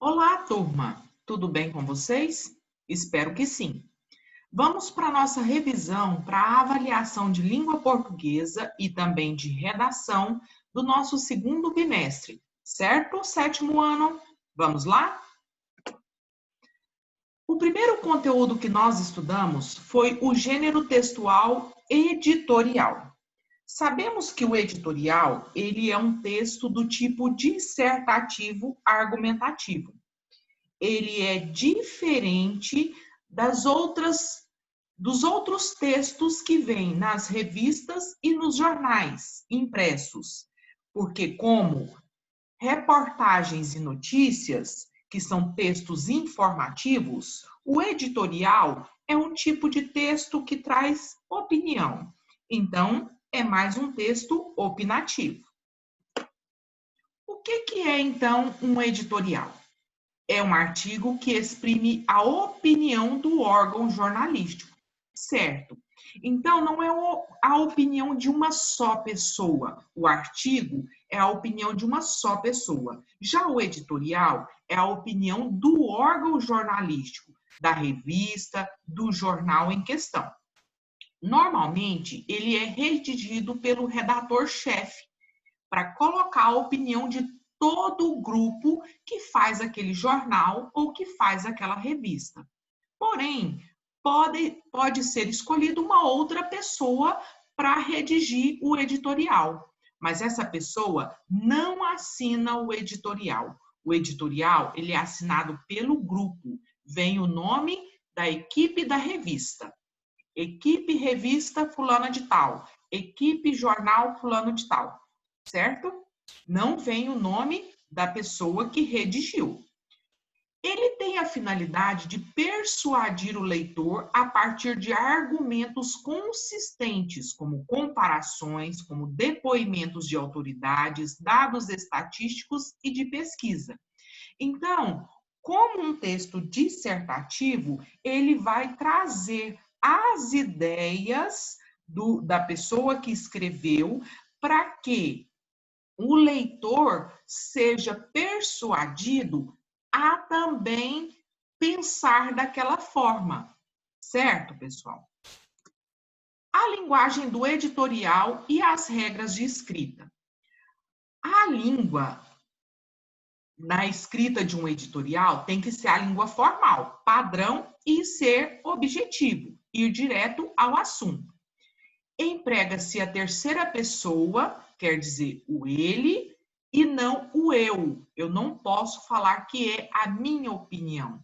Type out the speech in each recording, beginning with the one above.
Olá, turma! Tudo bem com vocês? Espero que sim. Vamos para a nossa revisão para a avaliação de língua portuguesa e também de redação do nosso segundo bimestre, certo? Sétimo ano. Vamos lá? O primeiro conteúdo que nós estudamos foi o gênero textual editorial. Sabemos que o editorial, ele é um texto do tipo dissertativo argumentativo. Ele é diferente dos outros textos que vêm nas revistas e nos jornais impressos, porque como reportagens e notícias, que são textos informativos, o editorial é um tipo de texto que traz opinião. Então, é mais um texto opinativo. O que é, então, um editorial? É um artigo que exprime a opinião do órgão jornalístico, certo? Então, não é a opinião de uma só pessoa. O artigo é a opinião de uma só pessoa. Já o editorial é a opinião do órgão jornalístico, da revista, do jornal em questão. Normalmente, ele é redigido pelo redator-chefe, para colocar a opinião de todo o grupo que faz aquele jornal ou que faz aquela revista. Porém, pode ser escolhida uma outra pessoa para redigir o editorial, mas essa pessoa não assina o editorial. O editorial, ele é assinado pelo grupo, vem o nome da equipe da revista. Equipe revista fulana de tal, equipe jornal fulano de tal, certo? Não vem o nome da pessoa que redigiu. Ele tem a finalidade de persuadir o leitor a partir de argumentos consistentes, como comparações, como depoimentos de autoridades, dados estatísticos e de pesquisa. Então, como um texto dissertativo, ele vai trazer as ideias da pessoa que escreveu para que o leitor seja persuadido a também pensar daquela forma, certo, pessoal? A linguagem do editorial e as regras de escrita. A língua na escrita de um editorial tem que ser a língua formal, padrão e ser objetivo, ir direto ao assunto. Emprega-se a terceira pessoa, quer dizer, o ele, e não o eu. Eu não posso falar que é a minha opinião.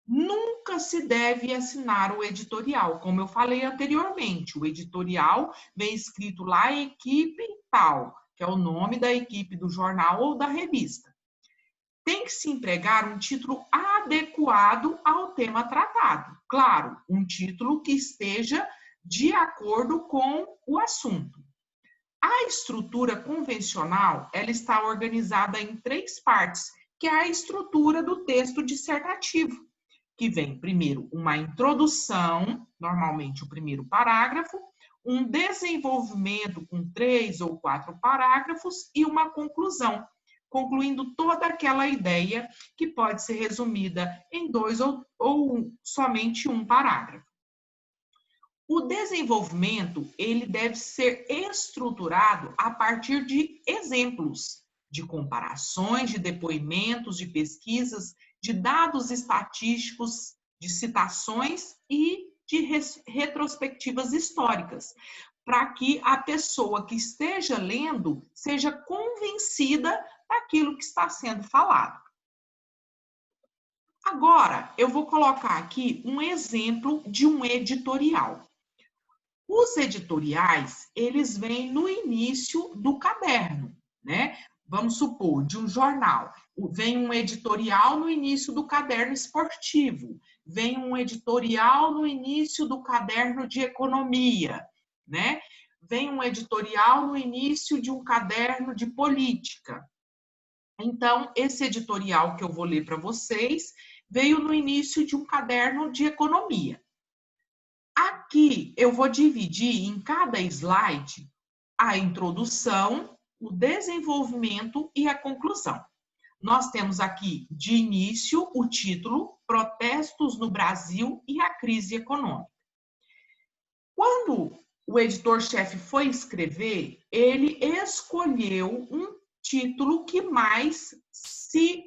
Nunca se deve assinar o editorial, como eu falei anteriormente. O editorial vem escrito lá equipe tal, que é o nome da equipe do jornal ou da revista. Tem que se empregar um título adequado ao tema tratado. Claro, um título que esteja de acordo com o assunto. A estrutura convencional, ela está organizada em 3 partes, que é a estrutura do texto dissertativo, que vem primeiro uma introdução, normalmente o primeiro parágrafo, um desenvolvimento com 3 ou 4 parágrafos e uma conclusão, concluindo toda aquela ideia que pode ser resumida em 2 ou somente um parágrafo. O desenvolvimento, ele deve ser estruturado a partir de exemplos, de comparações, de depoimentos, de pesquisas, de dados estatísticos, de citações e de retrospectivas históricas, para que a pessoa que esteja lendo seja convencida daquilo que está sendo falado. Agora, eu vou colocar aqui um exemplo de um editorial. Os editoriais, eles vêm no início do caderno, né? Vamos supor, de um jornal. Vem um editorial no início do caderno esportivo. Vem um editorial no início do caderno de economia, né? Vem um editorial no início de um caderno de política. Então, esse editorial que eu vou ler para vocês veio no início de um caderno de economia. Aqui eu vou dividir em cada slide a introdução, o desenvolvimento e a conclusão. nós temos aqui, de início, o título Protestos no Brasil e a Crise Econômica. Quando o editor-chefe foi escrever, ele escolheu um título que mais se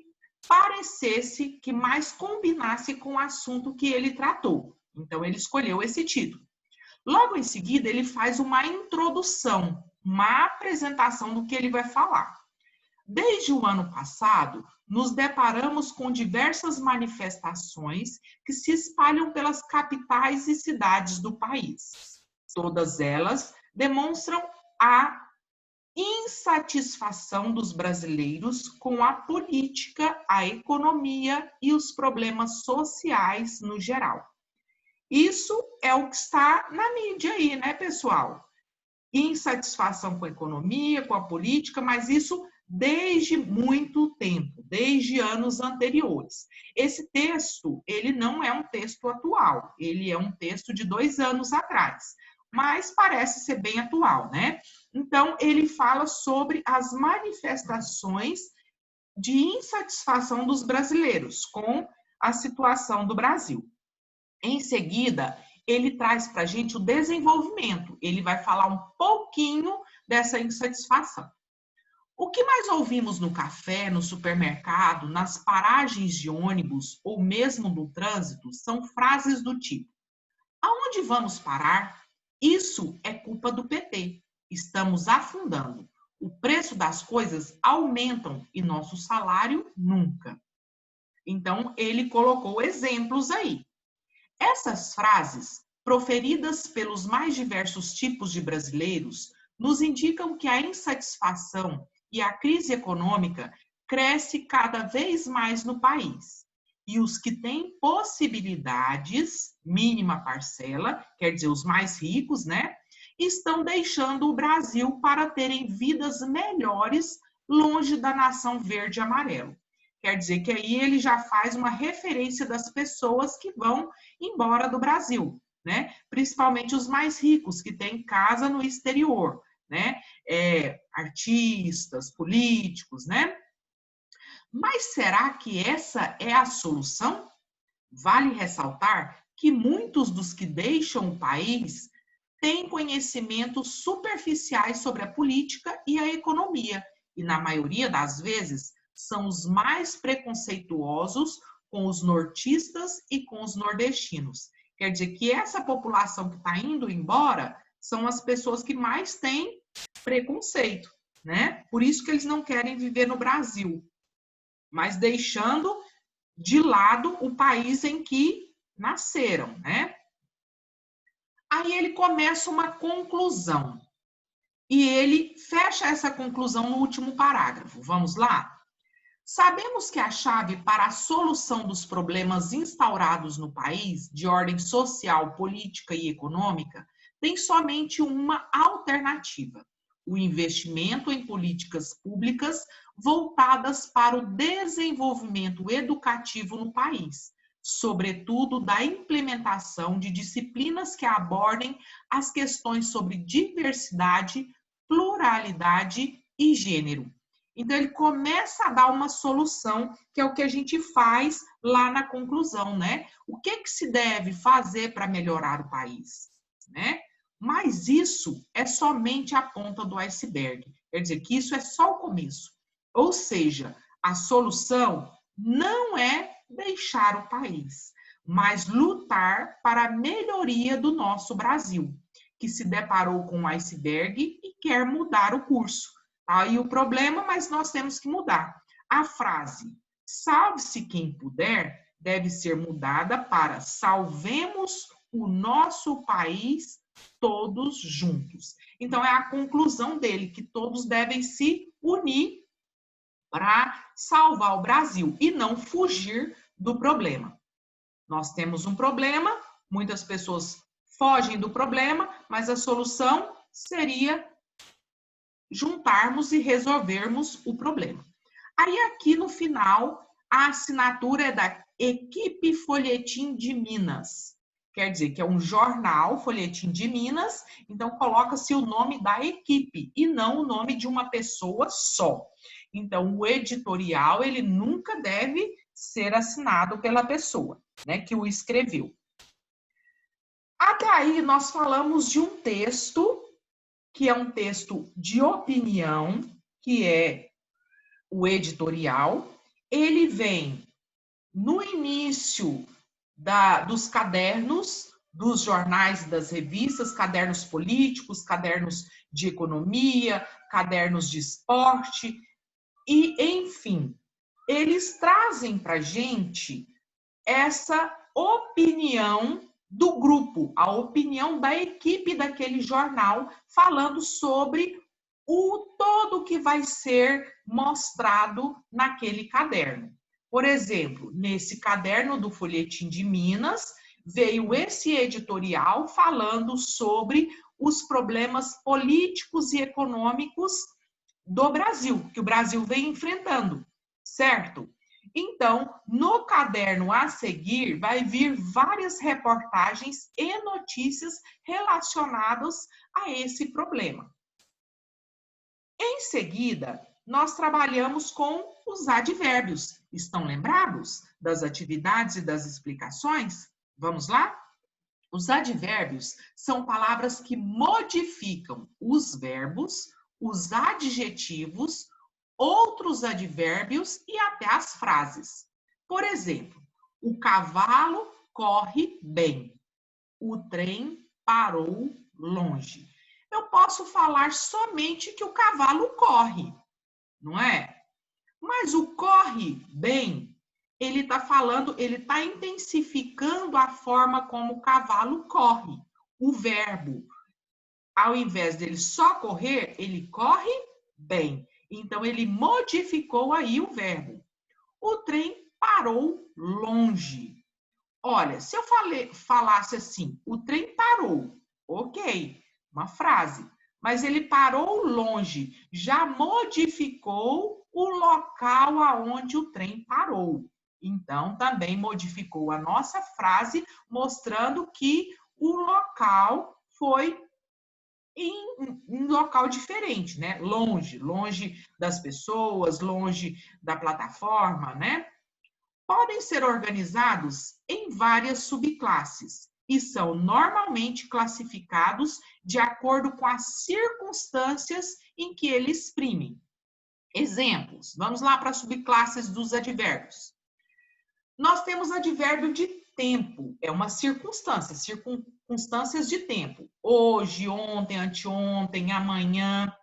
parecesse, que mais combinasse com o assunto que ele tratou. Então, ele escolheu esse título. Logo em seguida, ele faz uma introdução, uma apresentação do que ele vai falar. Desde o ano passado, nos deparamos com diversas manifestações que se espalham pelas capitais e cidades do país. Todas elas demonstram a insatisfação dos brasileiros com a política, a economia e os problemas sociais no geral. Isso é o que está na mídia aí, né, pessoal? Insatisfação com a economia, com a política, mas isso desde muito tempo, desde anos anteriores. Esse texto, ele não é um texto atual, ele é um texto de 2 anos atrás, mas parece ser bem atual, né? Então, ele fala sobre as manifestações de insatisfação dos brasileiros com a situação do Brasil. Em seguida, ele traz para a gente o desenvolvimento. Ele vai falar um pouquinho dessa insatisfação. O que mais ouvimos no café, no supermercado, nas paragens de ônibus ou mesmo no trânsito são frases do tipo: aonde vamos parar? Isso é culpa do PT. Estamos afundando. O preço das coisas aumentam e nosso salário nunca. Então, ele colocou exemplos aí. Essas frases, proferidas pelos mais diversos tipos de brasileiros, nos indicam que a insatisfação e a crise econômica cresce cada vez mais no país. E os que têm possibilidades, mínima parcela, quer dizer, os mais ricos, né, estão deixando o Brasil para terem vidas melhores longe da nação verde e amarelo. Quer dizer que aí ele já faz uma referência das pessoas que vão embora do Brasil, né? Principalmente os mais ricos, que têm casa no exterior, né? Artistas, políticos, né? Mas será que essa é a solução? Vale ressaltar que muitos dos que deixam o país têm conhecimentos superficiais sobre a política e a economia, e na maioria das vezes são os mais preconceituosos com os nortistas e com os nordestinos. Quer dizer que essa população que está indo embora são as pessoas que mais têm preconceito, né? Por isso que eles não querem viver no Brasil, mas deixando de lado o país em que nasceram, né? Aí ele começa uma conclusão. E ele fecha essa conclusão no último parágrafo. Vamos lá? Sabemos que a chave para a solução dos problemas instaurados no país, de ordem social, política e econômica, tem somente uma alternativa: o investimento em políticas públicas voltadas para o desenvolvimento educativo no país, sobretudo da implementação de disciplinas que abordem as questões sobre diversidade, pluralidade e gênero. Então, ele começa a dar uma solução, que é o que a gente faz lá na conclusão, né? O que se deve fazer para melhorar o país, né? Mas isso é somente a ponta do iceberg. Quer dizer que isso é só o começo. Ou seja, a solução não é deixar o país, mas lutar para a melhoria do nosso Brasil, que se deparou com o iceberg e quer mudar o curso. Aí o problema, mas nós temos que mudar. A frase "salve-se quem puder" deve ser mudada para "salvemos o nosso país todos juntos". Então é a conclusão dele, que todos devem se unir para salvar o Brasil e não fugir do problema. Nós temos um problema, muitas pessoas fogem do problema, mas a solução seria juntarmos e resolvermos o problema. Aí aqui no final, a assinatura é da Equipe Folhetim de Minas. Quer dizer que é um jornal, Folhetim de Minas, então coloca-se o nome da equipe e não o nome de uma pessoa só. Então, o editorial, ele nunca deve ser assinado pela pessoa, né, que o escreveu. Até aí, nós falamos de um texto, que é um texto de opinião, que é o editorial. Ele vem no início dos cadernos, dos jornais, das revistas, cadernos políticos, cadernos de economia, cadernos de esporte, e, enfim, eles trazem para a gente essa opinião do grupo, a opinião da equipe daquele jornal, falando sobre o todo que vai ser mostrado naquele caderno. Por exemplo, nesse caderno do Folhetim de Minas, veio esse editorial falando sobre os problemas políticos e econômicos do Brasil, que o Brasil vem enfrentando, certo? Então, no caderno a seguir, vai vir várias reportagens e notícias relacionadas a esse problema. Em seguida, nós trabalhamos com os advérbios. Estão lembrados das atividades e das explicações? Vamos lá? Os advérbios são palavras que modificam os verbos, os adjetivos, outros advérbios e até as frases. Por exemplo, o cavalo corre bem. O trem parou longe. Eu posso falar somente que o cavalo corre, não é? Mas o corre bem, ele está falando, ele está intensificando a forma como o cavalo corre. O verbo, ao invés dele só correr, ele corre bem. Então, ele modificou aí o verbo. O trem parou longe. Olha, se eu falasse assim, o trem parou, ok, uma frase, mas ele parou longe, já modificou o local aonde o trem parou. Então, também modificou a nossa frase, mostrando que o local foi em um local diferente, né? Longe das pessoas, longe da plataforma, né? Podem ser organizados em várias subclasses e são normalmente classificados de acordo com as circunstâncias em que eles exprimem. Exemplos, vamos lá para as subclasses dos advérbios. Nós temos advérbio de tempo, é uma circunstância, circunstâncias de tempo. Hoje, ontem, anteontem, amanhã,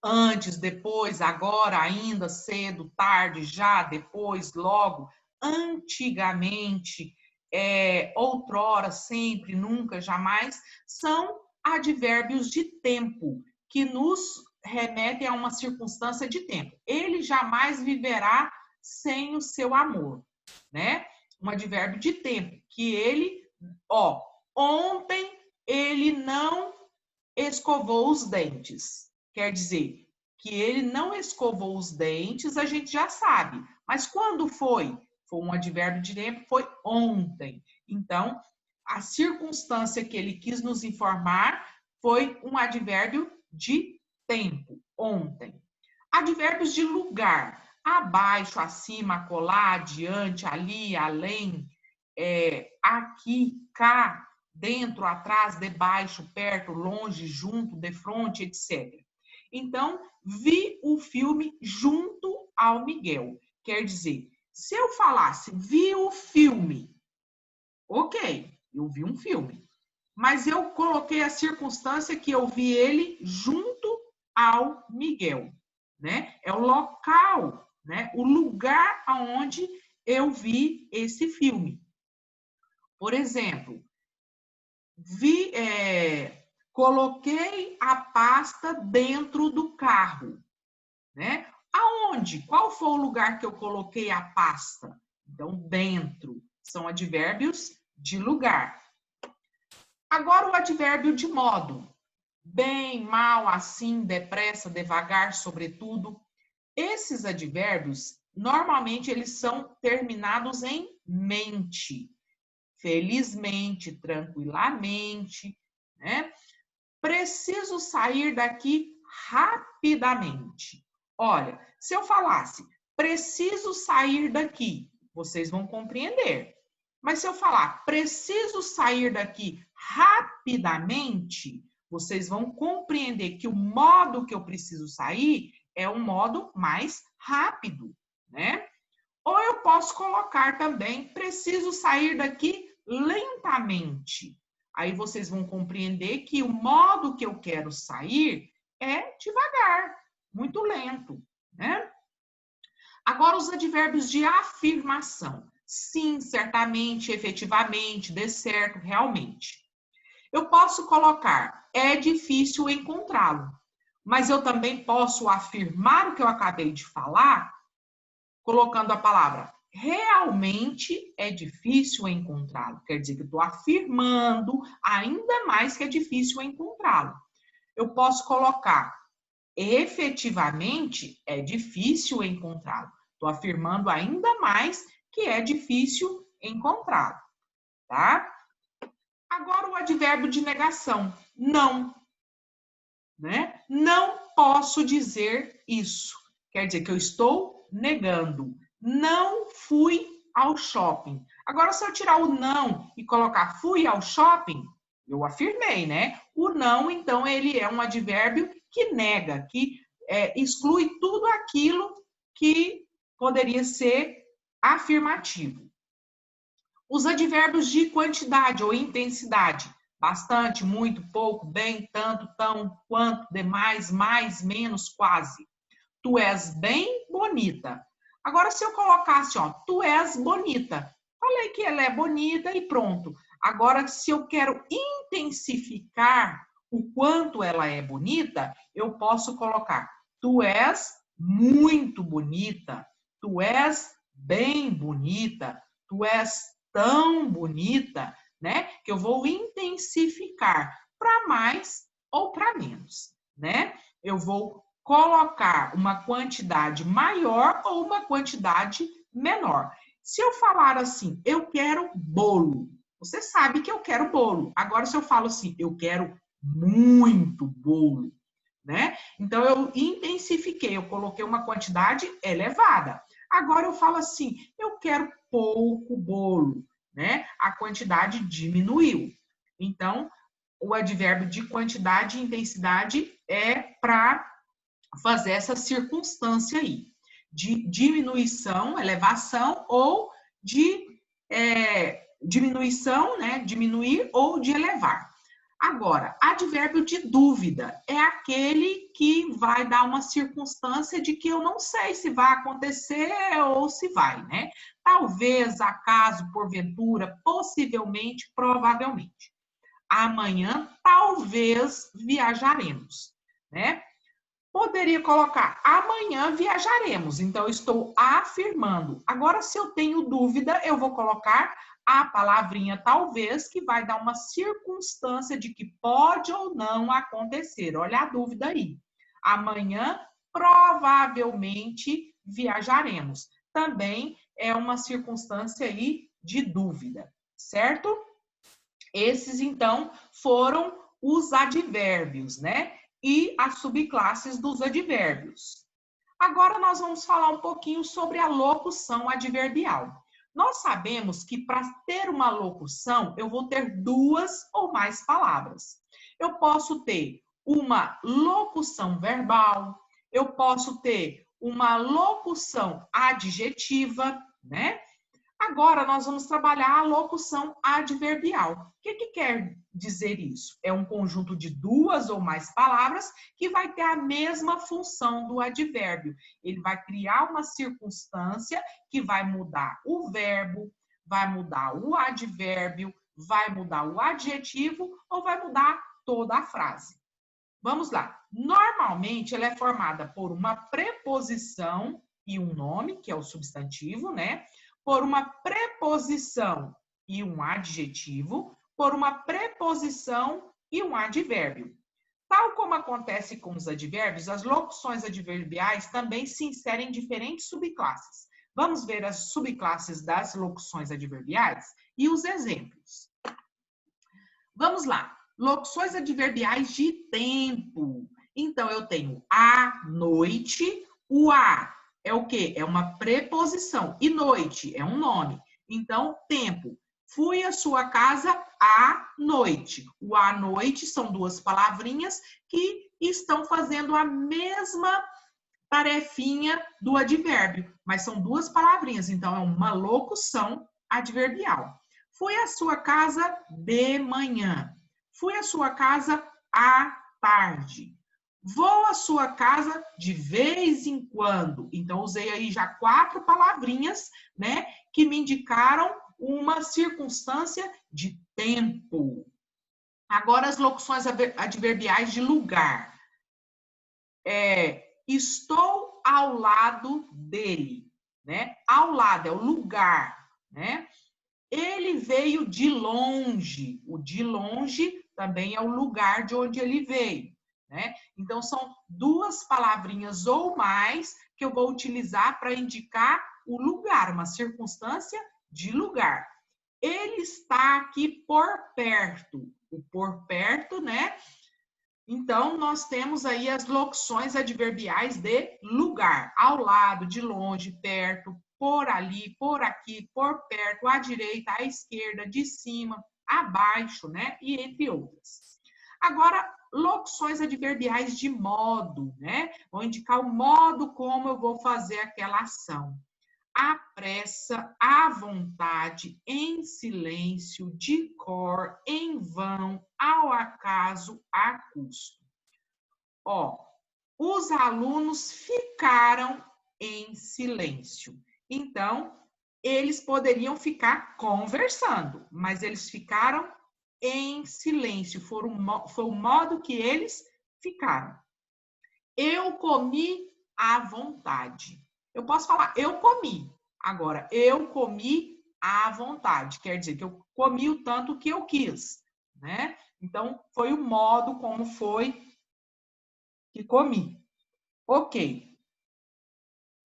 antes, depois, agora, ainda, cedo, tarde, já, depois, logo, antigamente, outrora, sempre, nunca, jamais, são advérbios de tempo, que nos remetem a uma circunstância de tempo. Ele jamais viverá sem o seu amor, né? Um advérbio de tempo, que ele, ontem ele não escovou os dentes. Quer dizer, que ele não escovou os dentes, a gente já sabe. Mas quando foi? Foi um advérbio de tempo, foi ontem. Então, a circunstância que ele quis nos informar foi um advérbio de tempo, ontem. Advérbios de lugar: abaixo, acima, acolá, adiante, ali, além, aqui, cá, dentro, atrás, debaixo, perto, longe, junto, defronte, etc. Então, vi o filme junto ao Miguel. Quer dizer, se eu falasse vi o filme, ok, eu vi um filme. Mas eu coloquei a circunstância que eu vi ele junto ao Miguel, né? É o local, né? O lugar aonde eu vi esse filme. Por exemplo, coloquei a pasta dentro do carro, né? Aonde? Qual foi o lugar que eu coloquei a pasta? Então, dentro. São advérbios de lugar. Agora, o advérbio de modo. Bem, mal, assim, depressa, devagar, sobretudo. Esses advérbios, normalmente, eles são terminados em mente. Felizmente, tranquilamente, né? Preciso sair daqui rapidamente. Olha, se eu falasse, preciso sair daqui, vocês vão compreender. Mas se eu falar, preciso sair daqui rapidamente, vocês vão compreender que o modo que eu preciso sair é um modo mais rápido, né? Ou eu posso colocar também, preciso sair daqui lentamente. Aí vocês vão compreender que o modo que eu quero sair é devagar, muito lento, né? Agora, os advérbios de afirmação. Sim, certamente, efetivamente, de certo, realmente. Eu posso colocar, é difícil encontrá-lo. Mas eu também posso afirmar o que eu acabei de falar, colocando a palavra realmente é difícil encontrá-lo. Quer dizer que eu estou afirmando ainda mais que é difícil encontrá-lo. Eu posso colocar efetivamente é difícil encontrá-lo. Estou afirmando ainda mais que é difícil encontrá-lo, tá? Agora o advérbio de negação, não, né? Não posso dizer isso. Quer dizer que eu estou negando. Não fui ao shopping. Agora, se eu tirar o não e colocar fui ao shopping, eu afirmei, né? O não, então, ele é um advérbio que nega, que exclui tudo aquilo que poderia ser afirmativo. Os advérbios de quantidade ou intensidade. Bastante, muito, pouco, bem, tanto, tão, quanto, demais, mais, menos, quase. Tu és bem bonita. Agora, se eu colocasse, ó, tu és bonita. Falei que ela é bonita e pronto. Agora, se eu quero intensificar o quanto ela é bonita, eu posso colocar, tu és muito bonita. Tu és bem bonita. Tu és tão bonita, né? Que eu vou intensificar para mais ou para menos, né? Eu vou colocar uma quantidade maior ou uma quantidade menor. Se eu falar assim, eu quero bolo, você sabe que eu quero bolo. Agora, se eu falo assim, eu quero muito bolo, né? Então, eu intensifiquei, eu coloquei uma quantidade elevada. Agora, eu falo assim, eu quero pouco bolo, né? A quantidade diminuiu. Então, o advérbio de quantidade e intensidade é para fazer essa circunstância aí, de diminuição, elevação, ou de diminuição, né? Diminuir ou de elevar. Agora, advérbio de dúvida é aquele que vai dar uma circunstância de que eu não sei se vai acontecer ou se vai, né? Talvez, acaso, porventura, possivelmente, provavelmente. Amanhã, talvez viajaremos, né? Poderia colocar amanhã viajaremos. Então, eu estou afirmando. Agora, se eu tenho dúvida, eu vou colocar a palavrinha talvez, que vai dar uma circunstância de que pode ou não acontecer. Olha a dúvida aí. Amanhã, provavelmente, viajaremos. Também é uma circunstância aí de dúvida, certo? Esses, então, foram os advérbios, né? E as subclasses dos advérbios. Agora nós vamos falar um pouquinho sobre a locução adverbial. Nós sabemos que para ter uma locução, eu vou ter duas ou mais palavras. Eu posso ter uma locução verbal, eu posso ter uma locução adjetiva, né? Agora, nós vamos trabalhar a locução adverbial. O que quer dizer isso? É um conjunto de duas ou mais palavras que vai ter a mesma função do advérbio. Ele vai criar uma circunstância que vai mudar o verbo, vai mudar o advérbio, vai mudar o adjetivo ou vai mudar toda a frase. Vamos lá. Normalmente, ela é formada por uma preposição e um nome, que é o substantivo, né? Por uma preposição e um adjetivo, por uma preposição e um advérbio. Tal como acontece com os advérbios, as locuções adverbiais também se inserem em diferentes subclasses. Vamos ver as subclasses das locuções adverbiais e os exemplos. Vamos lá. Locuções adverbiais de tempo. Então, eu tenho à noite O a é o quê? É uma preposição. E noite é um nome. Então, tempo. Fui à sua casa à noite. O à noite são duas palavrinhas que estão fazendo a mesma tarefinha do advérbio, mas são duas palavrinhas, então é uma locução adverbial. Fui à sua casa de manhã. Fui à sua casa à tarde. Vou à sua casa de vez em quando. Então, usei aí já 4 palavrinhas, né, que me indicaram uma circunstância de tempo. Agora, as locuções adverbiais de lugar. Estou ao lado dele, né? Ao lado é o lugar, né? Ele veio de longe. O de longe também é o lugar de onde ele veio, né? Então, são duas palavrinhas ou mais que eu vou utilizar para indicar o lugar, uma circunstância de lugar. Ele está aqui por perto. O por perto, né? Então, nós temos aí as locuções adverbiais de lugar. Ao lado, de longe, perto, por ali, por aqui, por perto, à direita, à esquerda, de cima, abaixo, né? E entre outras. Agora, locuções adverbiais de modo, né? Vou indicar o modo como eu vou fazer aquela ação. À pressa, à vontade, em silêncio, de cor, em vão, ao acaso, a custo. Ó, os alunos ficaram em silêncio. Então, eles poderiam ficar conversando, mas eles ficaram em silêncio. Foi o modo que eles ficaram. Eu comi à vontade. Eu posso falar, eu comi. Agora, eu comi à vontade. Quer dizer que eu comi o tanto que eu quis, né? Então, foi o modo como foi que comi. Ok.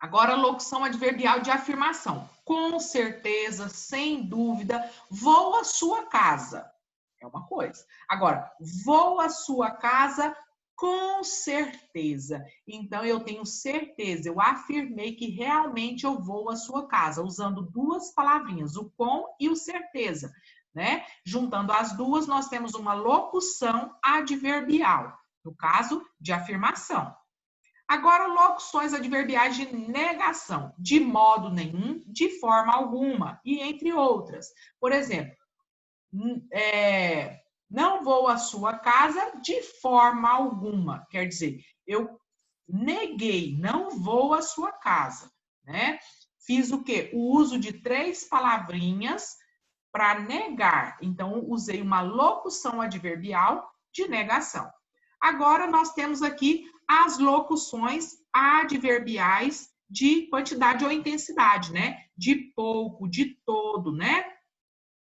Agora, locução adverbial de afirmação. Com certeza, sem dúvida, vou à sua casa. É uma coisa. Agora, vou à sua casa com certeza. Então, eu tenho certeza, eu afirmei que realmente eu vou à sua casa, usando duas palavrinhas, o com e o certeza, né? Juntando as duas, nós temos uma locução adverbial, no caso de afirmação. Agora, locuções adverbiais de negação, de modo nenhum, de forma alguma, e entre outras. Por exemplo, não vou à sua casa de forma alguma. Quer dizer, eu neguei, não vou à sua casa, né? Fiz o quê? O uso de 3 palavrinhas para negar. Então, usei uma locução adverbial de negação. Agora, nós temos aqui as locuções adverbiais de quantidade ou intensidade, né? De pouco, de todo, né?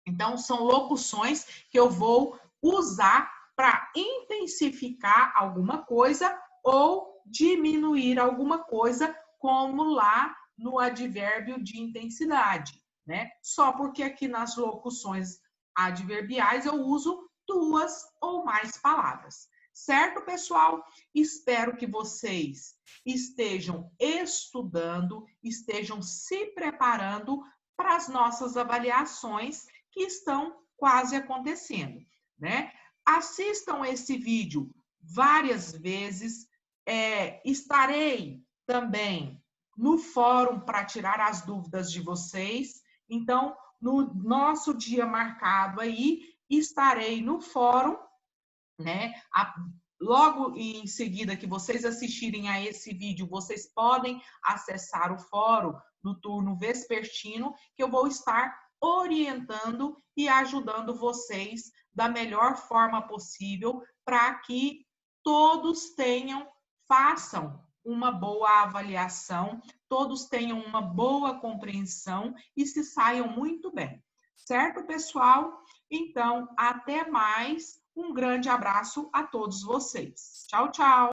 Então, são locuções que eu vou usar para intensificar alguma coisa ou diminuir alguma coisa, como lá no advérbio de intensidade, né? Só porque aqui nas locuções adverbiais eu uso 2 ou mais palavras. Certo, pessoal? Espero que vocês estejam estudando, estejam se preparando para as nossas avaliações que estão quase acontecendo, né? Assistam esse vídeo várias vezes. Estarei também no fórum para tirar as dúvidas de vocês. Então, no nosso dia marcado aí, estarei no fórum, né? Logo em seguida que vocês assistirem a esse vídeo, vocês podem acessar o fórum no turno vespertino, que eu vou estar orientando e ajudando vocês da melhor forma possível para que todos façam uma boa avaliação, todos tenham uma boa compreensão e se saiam muito bem. Certo, pessoal? Então, até mais. Um grande abraço a todos vocês. Tchau, tchau!